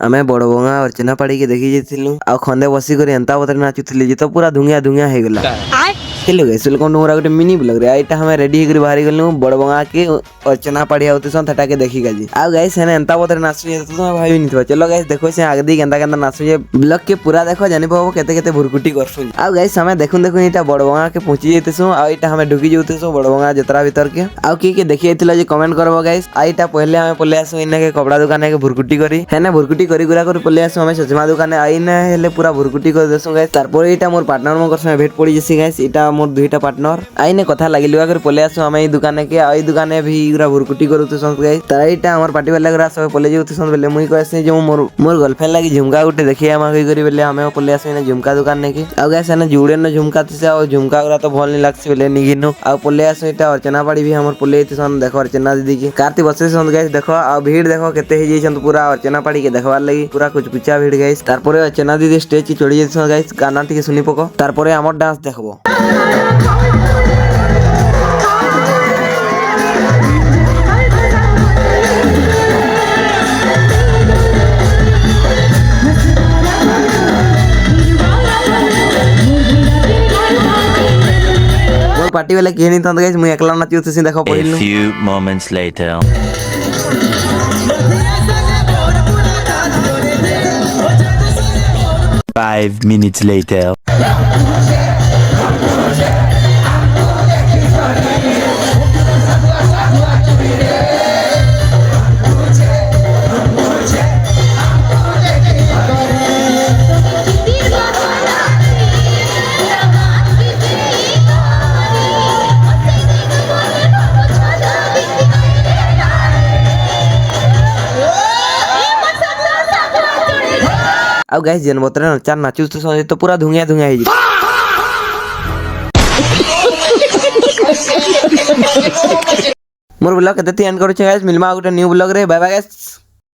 आमे बड़ बंगा अर्चना पाड़ी के देखी जाइलु आ खंदे बसी कर एंता बतरे नाचुथिली जे तो पूरा धुंगिया धुंगिया हे गेला। हेलो गाइस वेलकम टू मोरा गोटे मिनी ब्लॉग रे। आइटा हमें रेडी होकर बाहर गलु बड़ बंगा के अर्चना पाड़ी आउते सन थटा के देखी गाजी आ गाइस हेने एंता बतरे नाचु जे तो भाई निथवा। चलो गाइस देखो से आगे दी केंता केंता नाचु जे ब्लॉग के पूरा देखो जानि पाबो केते केते भुरकुटी करसु। आ गाइस हमें देखु इटा बड़ बंगा के पहुंची जइतेसु आ इटा हमें ढुकी जइतेसु बड़ बंगा जतरा भीतर के आ के देखि आइतिला जे कमेंट करबो गाइस। आइटा पहले हमें पले आसु इने के कपड़ा दुकान के भुरकुटी करी हेने भुरकुटी करी गुरा कर पले आसु हमें चश्मा दुकान आइने हेले पूरा भुरकुटी कर देसु गाइस। तारपर इटा मोर पार्टनर मोर संगे भेट पड़ी जसी गाइस। इटा मोर दुईटा पार्टनर आइने कथा लागि लुआ कर पले आसु हमें ई दुकान के आई दुकान भी गुरा भुरकुटी करतु सन गाइस। ताइटा हमर पार्टी वाला गुरा सब पले जउतु सन बेले मुई कहसे जे मोर गर्लफ्रेंड लागि झुमका गुटे देखि हम कहि करी बेले हमें पले आसु इने झुमका दुकान ने के आ गाइस ने जुड़े न झुमका तिसे आ झुमका गुरा तो भल नि लागसी बेले निगिनु आ पले आसु इटा अर्चना पाड़ी भी हमर पले इति सन देखो अर्चना दीदी के कार्ति बसे सन गाइस। देखो आ भीड़ देखो केते हे जइसन पूरा अर्चना पाड़ी के देखवार लागि पूरा कुछ कुचा भीड़ गाइस। तारपरे अर्चना दीदी स्टेज की चढ़ी जइसन गाइस गाना टिके सुनी पको तारपरे हमर डांस देखबो। पार्टी वाले केनी त गाइस मुई एकला नाचियो त देखो पहिलु। A few moments later. 5 minutes later. आ गाइस जन बतरे न चार नाचु तो पूरा धुंगिया धुंगिया हे मोर ब्लॉग कते एंड करू छ गाइस। मिलमा गुटे न्यू ब्लॉग रे। Bye bye guys.